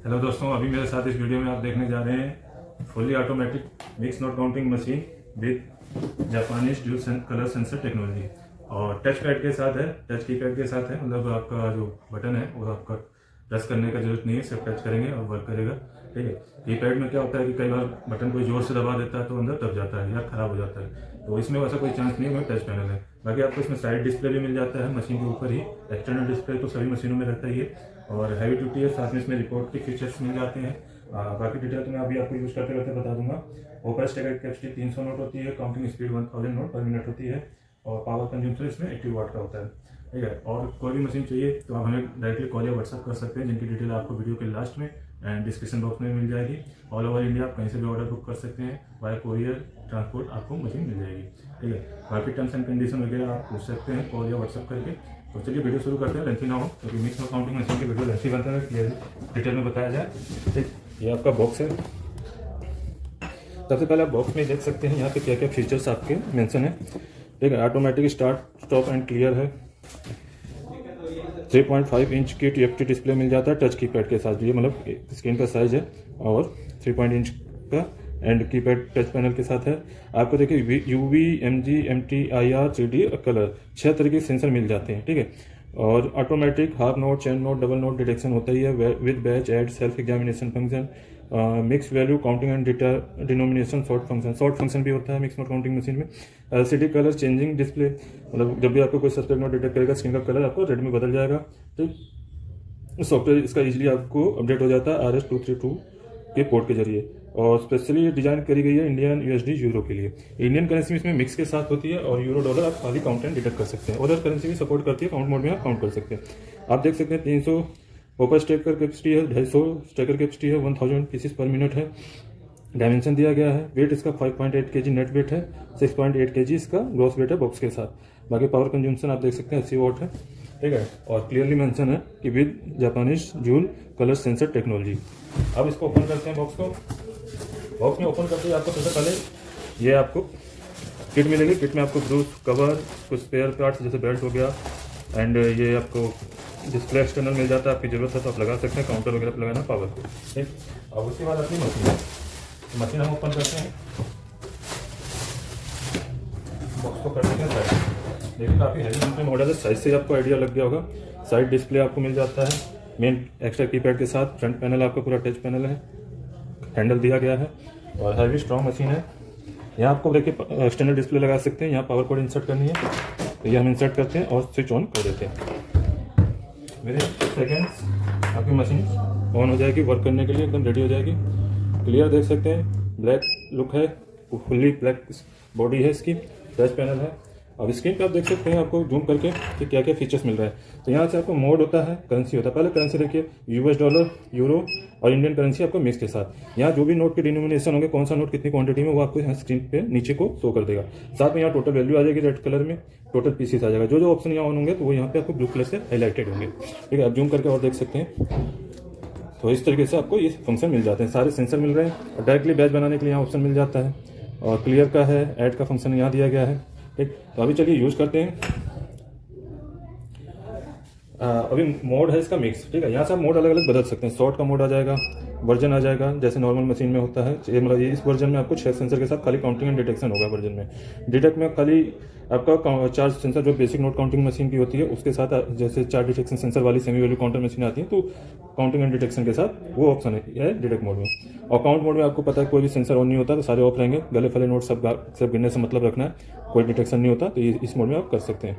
Hello दोस्तों, अभी मेरे साथ इस वीडियो में आप देखने जा रहे हैं fully automatic mix note counting machine with Japanese dual colour sensor technology. और टच पैड के साथ है, टच की पैड के साथ है। मतलब आपका जो बटन है वो आपका प्रेस करने का जरूरत नहीं है, सिर्फ टच करेंगे और वर्क करेगा। ठीक है। की पैड में क्या होता है कि कई बार बटन कोई जोर से दबा देता है तो अंदर दब जाता है या खराब हो जाता है, तो इसमें वैसा कोई चांस नहीं है। टच पैनल है। बाकी आपको इसमें साइड डिस्प्ले भी मिल जाता है मशीन के ऊपर ही। एक्सटर्नल डिस्प्ले तो सभी मशीनों में रहता ही है और हैवी ड्यूटी है, साथ में इसमें रिपोर्ट के फीचर्स मिल जाते हैं। बाकी डिटेल तो मैं अभी आपको यूज़ करते करते बता दूंगा। ओपन स्टैगर कैपेसिटी 300 नोट होती है, काउंटिंग स्पीड 1000 नोट पर मिनट होती है और पावर कंज्यूमर इसमें 80 वाट का होता है। ठीक है। और कोई भी मशीन चाहिए तो आप हमें डायरेक्टली कॉल या व्हाट्सअप कर सकते हैं, जिनकी डिटेल आपको वीडियो के लास्ट में एंड डिस्क्रिप्शन बॉक्स में मिल जाएगी। ऑल ओवर इंडिया आप कहीं से भी ऑर्डर बुक कर सकते हैं, बाय कोरियर ट्रांसपोर्ट आपको मशीन मिल जाएगी। ठीक है। बाकी टर्म्स एंड कंडीशन वगैरह आप पूछ सकते हैं कॉल या व्हाट्सअप करके। तो चलिए वीडियो शुरू करते हैं, लेंथी ना हो, क्योंकि मिक्स नोट काउंटिंग मशीन की वीडियो लेंथी बनता है, क्लियर डिटेल में बताया जाए। ठीक, ये आपका बॉक्स है। सबसे पहले आप बॉक्स में देख सकते हैं यहाँ पे क्या क्या फीचर्स आपके मेंशन है। ठीक है। Automatic start stop and clear है। 3.5 इंच की TFT डिस्प्ले मिल जाता है टच कीपैड के साथ। ये मतलब स्क्रीन का साइज है और 3 इंच का एंड कीपैड टच पैनल के साथ है। आपको देखिए UV, MG, MT, IR, 3D colour 6 तरह के सेंसर मिल जाते हैं। ठीक है। और automatic half note, chain note, double note detection होता ही है with batch add self examination function, mix value counting and denomination sort function भी होता है मिक्स नोट काउंटिंग मशीन में। LCD कलर चेंजिंग डिस्प्ले, मतलब जब भी आपको कोई सस्पेक्ट नोट डिटेक्ट करेगा स्क्रीन का कलर आपको रेड में बदल जाएगा। ठीक। सॉफ्टवेयर इसका इजीली आपको अपडेट हो जाता है RS-232 के पोर्ट के जरिए। और स्पेशली डिजाइन करी गई है इंडियन USD यूरो के लिए। इंडियन करेंसी इसमें मिक्स के साथ होती है और यूरो डॉलर आप खाली काउंट एंड डिटेक्ट कर सकते हैं। अदर करेंसी भी सपोर्ट करती है, काउंट मोड में आप काउंट कर सकते हैं। आप देख सकते हैं 300 ओपर स्टेकर कैपेसिटी है, 250 स्टेकर कैपेसिटी है, 1000 पीसेस पर मिनट है। डायमेंशन दिया गया है। वेट इसका 5.8 kg नेट वेट है, 6.8 kg इसका ग्रॉस वेट है बॉक्स के साथ। बाकी पावर कंज्यूमशन आप देख सकते हैं 80 वाट है। ठीक है। और क्लियरली मेंशन है कि with Japanese dual colour sensor technology. अब इसको ओपन करते हैं बॉक्स को। बॉक्स में ओपन करते ही आपको सबसे पहले ये आपको किट मिलेगी। किट में आपको ब्रूस कवर, कुछ स्पेयर पार्ट्स जैसे बेल्ट हो गया एंड ये आपको डिस्प्ले एक्सटर्नल मिल जाता है। आपकी ज़रूरत है तो आप लगा सकते हैं, काउंटर वगैरह पर लगाना पावर को। ठीक। और उसके बाद अपनी मशीन हम ओपन करते हैं। बॉक्स को कर देते हैं साइड। देखिए काफ़ी हैवी मॉडल है, साइज से आपको आइडिया लग गया होगा। साइड डिस्प्ले आपको मिल जाता है मेन एक्स्ट्रा कीपैड के साथ। फ्रंट पैनल आपका पूरा टच पैनल है, हैंडल दिया गया है और हैवी स्ट्रॉन्ग मशीन है। यहाँ आपको देखिए एक्सटर्नल डिस्प्ले लगा सकते हैं। यहाँ पावर कोड इंसर्ट करनी है तो ये हम इंसर्ट करते हैं और स्विच ऑन कर देते हैं। मेरे सेकेंड्स आपकी मशीन ऑन हो जाएगी, वर्क करने के लिए एकदम रेडी हो जाएगी। क्लियर देख सकते हैं, ब्लैक लुक है, फुल्ली ब्लैक बॉडी है इसकी, टच पैनल है। अब स्क्रीन पे आप देख सकते हैं आपको जूम करके कि क्या क्या फीचर्स मिल रहा है। तो यहाँ से आपको मोड होता है, करेंसी होता है। पहले करेंसी देखिए US डॉलर, यूरो और इंडियन करेंसी आपको मिक्स के साथ। यहाँ जो भी नोट के डिनोमिनेशन होंगे, कौन सा नोट कितनी क्वांटिटी में, वो आपको यहाँ स्क्रीन पे नीचे को शो कर देगा। साथ में यहाँ टोटल वैल्यू आ जाएगी रेड कलर में, टोटल पीसीस आ जाएगा। जो ऑप्शन यहाँ ऑन होंगे तो वो यहाँ पे आपको ब्लू कलर से हाईलाइटेड होंगे। ठीक है। आप जूम करके और देख सकते हैं। तो इस तरीके से आपको ये फंक्शन मिल जाते हैं, सारे सेंसर मिल रहे हैं। और डायरेक्टली बैच बनाने के लिए यहाँ ऑप्शन मिल जाता है और क्लियर का है, ऐड का फंक्शन यहाँ दिया गया है। ठीक। तो अभी चलिए यूज करते हैं। अभी मोड है इसका मिक्स। ठीक है। यहाँ से आप मोड अलग अलग बदल सकते हैं। शॉर्ट का मोड आ जाएगा, वर्जन आ जाएगा जैसे नॉर्मल मशीन में होता है। मतलब इस वर्जन में आपको 6 सेंसर के साथ खाली काउंटिंग एंड डिटेक्शन होगा। वर्जन में डिटेक्ट में खाली आपका 4 सेंसर जो बेसिक नोट काउंटिंग मशीन की होती है उसके साथ, जैसे 4 डिटेक्शन सेंसर वाली सेमी वैल्यू काउंटर मशीन आती है तो काउंटिंग एंड डिटेक्शन के साथ वो ऑप्शन है डिटेक्ट मोड में। और काउंट मोड में आपको पता है कोई भी सेंसर ऑन नहीं होता तो सारे ऑफ रहेंगे। गले फले नोट सब गिनने से मतलब रखना है, कोई डिटेक्शन नहीं होता, तो इस मोड में आप कर सकते हैं।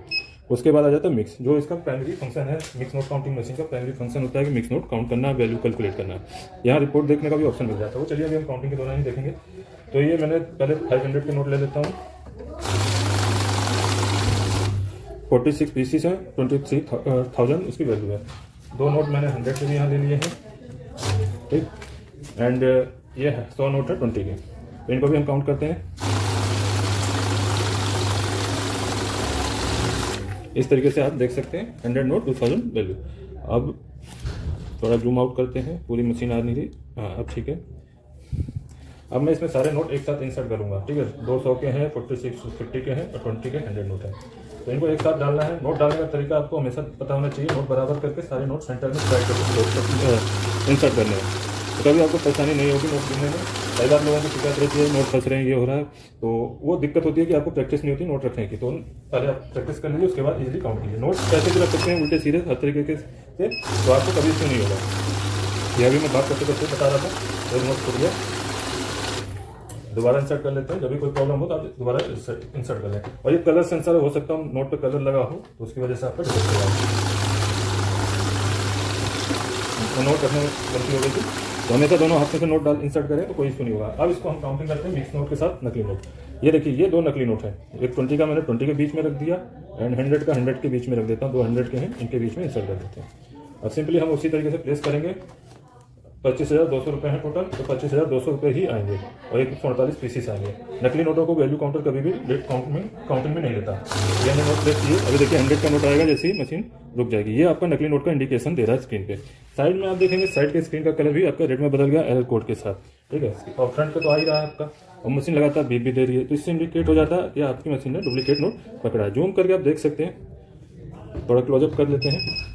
उसके बाद आ जाता है मिक्स, जो इसका प्राइमरी फंक्शन है। मिक्स नोट काउंटिंग मशीन का प्राइमरी फंक्शन होता है कि मिक्स नोट काउंट करना है, वैल्यू कैलकुलेट करना है। यहाँ रिपोर्ट देखने का भी ऑप्शन मिल जाता है। वो चलिए अभी हम काउंटिंग के दौरान ही देखेंगे। तो ये मैंने पहले 500 के नोट ले लेता हूँ। 46 पीसीस है, 23,000 उसकी वैल्यू है। 2 नोट मैंने 100 के भी यहाँ ले लिए हैं। ठीक। एंड ये है 100 नोट है 20 के, तो इनको भी हम काउंट करते हैं। इस तरीके से आप देख सकते हैं 100 नोट 2000 वैल्यू। अब थोड़ा जूम आउट करते हैं, पूरी मशीन आ नहीं रही। हाँ अब ठीक है। अब मैं इसमें सारे नोट एक साथ इंसर्ट करूंगा। ठीक है। 200 के हैं, 46 50 के हैं और 20 के 100 नोट है। तो इनको एक साथ डालना है। नोट डालने का तरीका आपको हमेशा पता होना चाहिए। नोट बराबर करके सारे नोट सेंटर में स्लाइड करके इंसर्ट करने हैं, तो कभी आपको परेशानी नहीं होगी नोट गिनने में। कई बार लोगों की शिकायत रहती है नोट फंस रहे हैं, ये हो रहा है, तो वो दिक्कत होती है कि आपको प्रैक्टिस नहीं होती नोट रखने की। तो पहले आप प्रैक्टिस कर लीजिए, उसके बाद इजीली काउंट कीजिए। नोट कैसे भी रख सकते हैं, उल्टे सीधे हर तरीके से, तो आपको कभी इससे नहीं होगा। यह भी मैं बात करते करते बता रहा था, तो नोट खुल गया, दोबारा इंसर्ट कर लेते हैं। जब भी कोई प्रॉब्लम हो तो आप दोबारा इंसर्ट कर लें। और ये कलर सेंसर हो सकता है नोट पे कलर लगा हो, तो उसकी वजह से आपका डिटेक्ट होगा। नोट रखने में गलती हो गई थी, तो हमेशा दोनों हाथों से नोट इंसर्ट करें तो कोई इशू नहीं होगा। अब इसको हम काउंटिंग करते हैं मिक्स नोट के साथ नकली नोट। ये देखिए, ये दो नकली नोट है। एक 20 का मैंने 20 के बीच में रख दिया, एंड 100 का 100 के बीच में रख देता हूँ। 2 100 के हैं, इनके बीच में इंसर्ट कर देते हैं। अब सिंपली हम उसी तरीके से प्लेस करेंगे। 25,200 रुपये हैं टोटल, तो 25,200 रुपये ही आएंगे और 148 पीसीस आएंगे। नकली नोटों को वैल्यू काउंटर कभी भी रेट काउंटिंग में नहीं लेता। ये हमने नोट प्लेस किए, अभी देखिए 100 का नोट आएगा, जैसे ही मशीन रुक जाएगी। ये आपका नकली नोट का इंडिकेशन दे रहा है स्क्रीन पे। साइड में आप देखेंगे साइड के स्क्रीन का कलर भी आपका रेड में बदल गया एरर कोड के साथ, ठीक है। और फ्रंट पे तो आ ही रहा है आपका, और मशीन लगातार बीप भी दे रही है, तो इससे इंडिकेट हो जाता है कि आपकी मशीन ने डुप्लीकेट नोट पकड़ा है। जूम करके आप देख सकते हैं, थोड़ा क्लोजअप कर लेते हैं।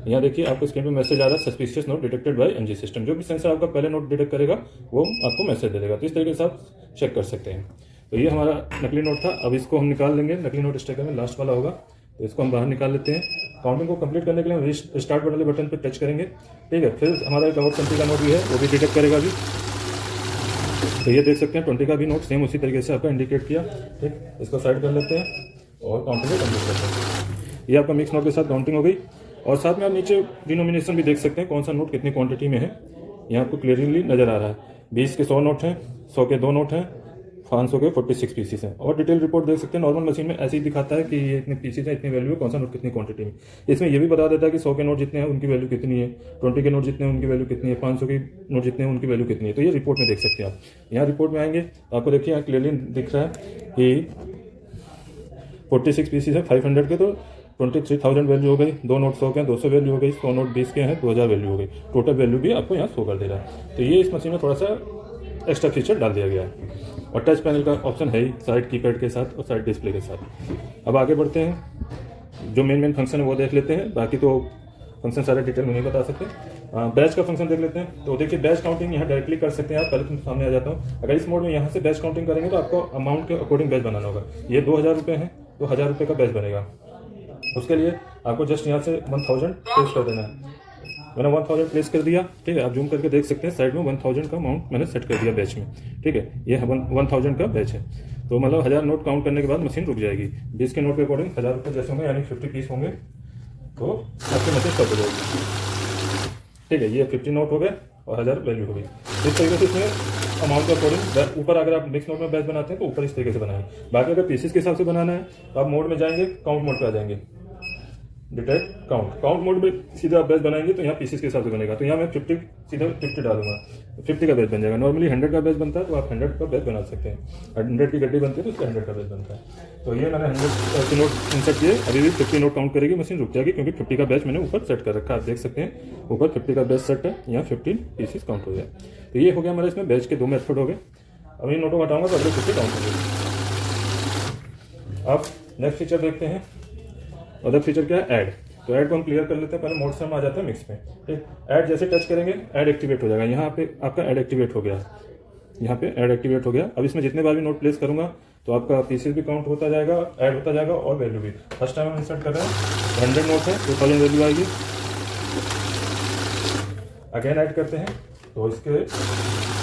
यहाँ देखिए आपको स्क्रीन पे मैसेज आ रहा है, suspicious note detected by MG system. जो भी सेंसर आपका पहले नोट डिटेक्ट करेगा वो आपको मैसेज दे देगा। तो इस तरीके से आप चेक कर सकते हैं। तो ये हमारा नकली नोट था। अब इसको हम निकाल लेंगे, नकली नोट स्टेकर में लास्ट वाला होगा, तो इसको हम बाहर निकाल लेते हैं। काउंटिंग को कंप्लीट करने के लिए हम स्टार्ट वाले बटन पर टच करेंगे, ठीक है। फिर हमारा एक और 20 का नोट भी है, वो भी डिटेक्ट करेगा अभी। तो ये देख सकते हैं 20 का भी नोट सेम उसी तरीके से आपका इंडिकेट किया, ठीक। इसको साइड कर लेते हैं और काउंटिंग को कंप्लीट करते हैं। ये आपका मिक्स नोट के साथ काउंटिंग हो गई। और साथ में आप नीचे डिनोमिनेशन भी देख सकते हैं, कौन सा नोट कितनी क्वांटिटी में है, यहाँ आपको क्लियरली नजर आ रहा है। 20 के 100 नोट हैं, 100 के 2 नोट हैं, 500 के 46 पीसीस हैं। और डिटेल रिपोर्ट देख सकते हैं। नॉर्मल मशीन में ऐसे ही दिखाता है कि ये इतने पीसीस है, इतनी वैल्यू है, कौन सा नोट कितनी क्वांटिटी में। इसमें ये भी बता देता है कि 100 के नोट जितने हैं उनकी वैल्यू कितनी है, 20 के नोट जितने हैं उनकी वैल्यू कितनी है, 500 के नोट जितने हैं उनकी वैल्यू कितनी है। तो ये रिपोर्ट में देख सकते हैं आप। यहाँ रिपोर्ट में आएंगे तो आपको देखिए यहाँ क्लियरली दिख रहा है कि 46 पीसीस है 500 के, तो 23,000 वैल्यू हो गई। 2 नोट 100 के हैं, 200 वैल्यू हो गई। 100 नोट 20 के हैं, 2000 वैल्यू हो गई। टोटल वैल्यू भी आपको यहाँ शो कर दे रहा है। तो ये इस मशीन में थोड़ा सा एक्स्ट्रा फीचर डाल दिया गया है। और टच पैनल का ऑप्शन है ही साइड कीपैड के साथ और साइड डिस्प्ले के साथ। अब आगे बढ़ते हैं, जो मेन फंक्शन है वो देख लेते हैं। बाकी तो फंक्शन सारे डिटेल में नहीं बता सकते। बैच का फंक्शन देख लेते हैं। तो देखिए बैच काउंटिंग यहाँ डायरेक्टली कर सकते हैं आप। पहले तुम सामने आ जाता हूँ। अगर इस मोड में यहाँ से बैच काउंटिंग करेंगे तो आपको अमाउंट के अकॉर्डिंग बैच बनाना होगा। ये 2000 रुपये है तो 1000 रुपये का बैच बनेगा। उसके लिए आपको जस्ट यहाँ से 1000 प्लेस कर देना है। मैंने 1000 प्लेस कर दिया, ठीक है। आप जूम करके देख सकते हैं साइड में 1000 का अमाउंट मैंने सेट कर दिया बैच में, ठीक है। ये 1000 का बैच है, तो मतलब 1000 नोट काउंट करने के बाद मशीन रुक जाएगी। 20 के नोट के अकॉर्डिंग 1000 रुपये जैसे होंगे, यानी 50 पीस होंगे, तो आपकी मशीन स्टॉप हो जाएगी, ठीक है। ये 50 नोट हो गए और 1000 वैल्यू हो गई। इस तरीके से इसमें अमाउंट के अकॉर्डिंग ऊपर अगर आप मिक्स नोट में बैच बनाते हैं तो ऊपर इस तरीके से बनाएंगे। बाकी अगर पीसेस के हिसाब से बनाना है तो आप मोड में जाएंगे, काउंट मोड पे आ जाएंगे, डिटेक्ट काउंट मोड में सीधा आप बैच बनाएंगे तो यहाँ पीसेस के हिसाब से बनेगा। तो यहाँ मैं 50 सीधा 50 डालूंगा, 50 का बैच बन जाएगा। नॉर्मली 100 का बैच बनता है तो आप 100 का बैच बना सकते हैं। 100 की गड्डी बनती है तो उसका 100 का बैच बनता है। तो ये मैंने 100 नोट इंसर्ट किए। अभी भी 50 नोट काउंट करेगी, मशीन रुक जाएगी, क्योंकि 50 का बैच मैंने ऊपर सेट कर रखा है। आप देख सकते हैं ऊपर 50 का बैच सेट है, यहाँ 15 पीसेस काउंट हो जाए। तो ये हो गया हमारे इसमें बैच के 2 मेथड हो गए। अब इन नोटों को हटाऊंगा तो अगले 50 काउंट हो गए। अब नेक्स्ट फीचर देखते हैं। अदर फीचर क्या है, ऐड। तो ऐड को हम क्लियर कर लेते हैं। पहले मोड से हम आ जाते हैं मिक्स में, ठीक। ऐड जैसे टच करेंगे ऐड एक्टिवेट हो जाएगा। यहाँ पे आपका ऐड एक्टिवेट हो गया, यहाँ पे ऐड एक्टिवेट हो गया। अब इसमें जितने बार भी नोट प्लेस करूंगा तो आपका पीसेस भी काउंट होता जाएगा, ऐड होता जाएगा और वैल्यू भी। फर्स्ट टाइम हम इंसर्ट कर रहे हैं, 100 नोट है, 2000 वैल्यू आएगी। अगेन ऐड करते हैं तो इसके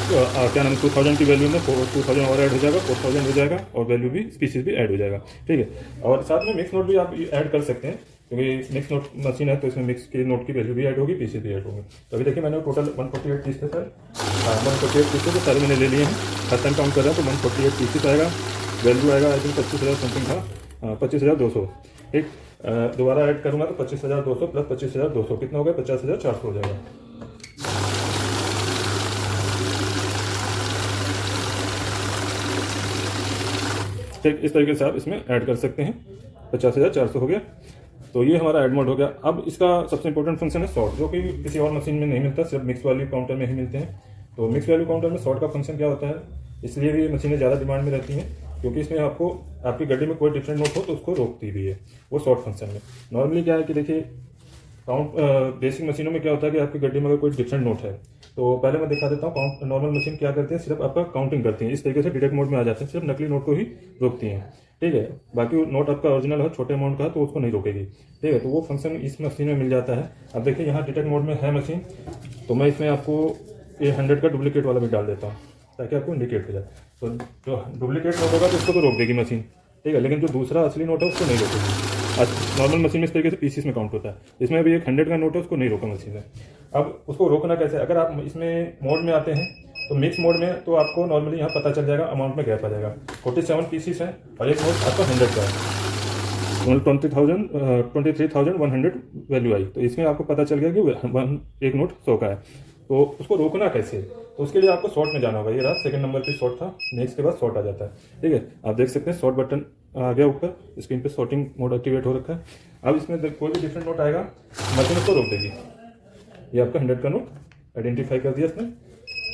क्या नाम, 2000 की वैल्यू में 2000 और ऐड हो जाएगा, 4000 हो जाएगा और वैल्यू भी स्पीसीज भी ऐड हो जाएगा, ठीक है। और साथ में मिक्स नोट भी आप ऐड कर सकते हैं, क्योंकि मिक्स नोट मशीन है तो इसमें मिक्स के नोट की वैल्यू भी ऐड होगी, पीसी भी ऐड होंगे। तो अभी देखिए मैंने टोटल 148 पीस थे सर, 148 पीस थे, तो सारे मैंने ले लिए हैं। हर टाइम काउंट कर रहा हूँ तो 148 पीसेस आएगा। वैल्यू आएगा आई थिंक 25,000 समथिंग था, 25,200, ठीक। दोबारा ऐड करूँगा तो 25,200 प्लस 25,200 कितना हो गया, 50,400 हो जाएगा। ठीक, इस तरीके से आप इसमें ऐड कर सकते हैं। 50,400 हो गया। तो ये हमारा ऐड मोड हो गया। अब इसका सबसे इंपॉर्टेंट फंक्शन है सॉर्ट, जो कि किसी और मशीन में नहीं मिलता, सिर्फ मिक्स वैल्यू काउंटर में ही मिलते हैं। तो मिक्स वैल्यू काउंटर में सॉर्ट का फंक्शन क्या होता है, इसलिए भी ये मशीनें ज़्यादा डिमांड में रहती हैं क्योंकि इसमें आपको आपकी गड्डी में कोई डिफरेंट नोट हो तो उसको रोकती भी है वो सॉर्ट फंक्शन में। नॉर्मली क्या है कि देखिए काउंट बेसिक मशीनों में क्या होता है कि आपकी गड्डी में अगर कोई डिफरेंट नोट है तो पहले मैं दिखा देता हूँ। काउंट नॉर्मल मशीन क्या करती है, सिर्फ आपका काउंटिंग करती है, इस तरीके से डिटेक्ट मोड में आ जाते हैं, सिर्फ नकली नोट को ही रोकती हैं, ठीक है। बाकी नोट आपका ओरिजिनल है, छोटे अमाउंट का है तो उसको नहीं रोकेगी, ठीक है। तो वो फंक्शन इस मशीन में मिल जाता है। अब देखिए यहाँ डिटेक्ट मोड में है मशीन, तो मैं इसमें आपको ये 100 का डुप्लीकेट वाला भी डाल देता हूँ ताकि आपको इंडिकेट हो जाए। तो जो डुप्लीकेट नोट होगा तो उसको तो रोक देगी मशीन, ठीक है, लेकिन जो दूसरा असली नोट है उसको नहीं रोकेगी। नॉर्मल मशीन में इस तरीके से पीसीस में काउंट होता है, इसमें अभी एक 100 का नोट है उसको नहीं रोका मशीन ने। अब उसको रोकना कैसे, अगर आप इसमें मोड में आते हैं तो मिक्स मोड में तो आपको नॉर्मली यहाँ पता चल जाएगा, अमाउंट में गैप आ जाएगा। 47 पीसीस है और एक नोट आपका 100 का है, 23,100 वैल्यू आई, तो इसमें आपको पता चल गया कि एक नोट 100 का है। तो उसको रोकना कैसे, तो उसके लिए आपको शॉर्ट में जाना होगा। ये रहा सेकंड नंबर पे शॉर्ट था, नेक्स्ट के बाद शॉर्ट आ जाता है, ठीक है। आप देख सकते हैं शॉर्ट बटन आ गया ऊपर स्क्रीन पे, शॉर्टिंग मोड एक्टिवेट हो रखा है। अब इसमें कोई भी डिफरेंट नोट आएगा मशीन उसको रोक देगी। ये आपका 100 का नोट आइडेंटिफाई कर दिया इसने,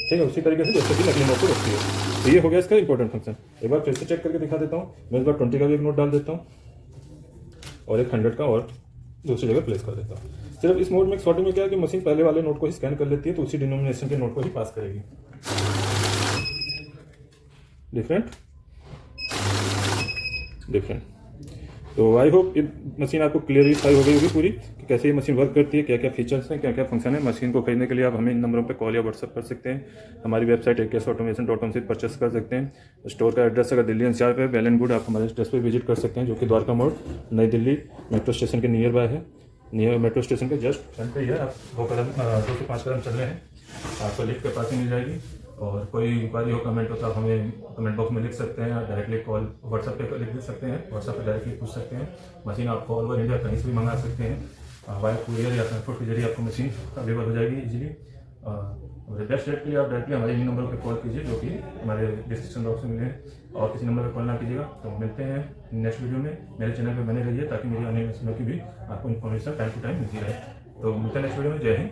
ठीक है, उसी तरीके से जैसे कि नकली नोट को रोकती है। तो ये हो गया इसका इंपॉर्टेंट फंक्शन। एक बार फिर से चेक करके दिखा देता हूँ। मैं इस बार 20 का भी एक नोट डाल देता हूँ और एक 100 का और दूसरी जगह प्लेस कर देता हूँ। सिर्फ इस मोड में शॉर्टिंग में क्या है कि मशीन पहले वाले नोट को ही स्कैन कर लेती है, तो उसी डिनोमिनेशन के नोट को ही पास करेगी। डिफरेंट। तो आई होप ये मशीन आपको क्लियरिफाई हो गई होगी पूरी कि कैसे ये मशीन वर्क करती है, क्या क्या फीचर्स हैं, क्या क्या फंक्शन है। मशीन को खरीदने के लिए आप हमें इन नंबरों पे कॉल या व्हाट्सएप कर सकते हैं। हमारी वेबसाइट akautomation.com से परचेस कर सकते हैं। स्टोर का एड्रेस अगर दिल्ली NCR पे वेल एंड गुड, आप हमारे एड्रेस पे विजिट कर सकते हैं, जो कि द्वारका मोड़ नई दिल्ली मेट्रो स्टेशन के नियर बाय है। नियर मेट्रो स्टेशन के जस्ट फ्रंट पे ही है। आप 2 से 5 कदम चल रहे हैं, आपको लिफ्ट के पास ही मिल जाएगी। और कोई इंक्वायरी हो, कमेंट हो तो आप हमें कमेंट बॉक्स में लिख सकते हैं, डायरेक्टली कॉल व्हाट्सएप पे लिख सकते हैं, व्हाट्सएप पे डायरेक्टली पूछ सकते हैं। मशीन आपको ऑल ओवर इंडिया कहीं से भी मंगा सकते हैं। वाया कुरियर या ट्रांसपोर्ट के जरिए आपको मशीन अवेलेबल हो जाएगी इजीली। बेस्ट रेट के लिए आप डायरेक्टली हमारे इन नंबर पर कॉल कीजिए, जो कि हमारे डिस्क्रिप्शन बॉक्स में मिले हैं, और किसी नंबर पर कॉल ना कीजिएगा। तो मिलते हैं नेक्स्ट वीडियो में। मेरे चैनल पर बने रहिए ताकि मेरी अन्य मशीनों की भी आपको इन्फॉर्मेशन टाइम टू टाइम मिलती रहे। तो मिलते हैं नेक्स्ट वीडियो में। जय हिंद।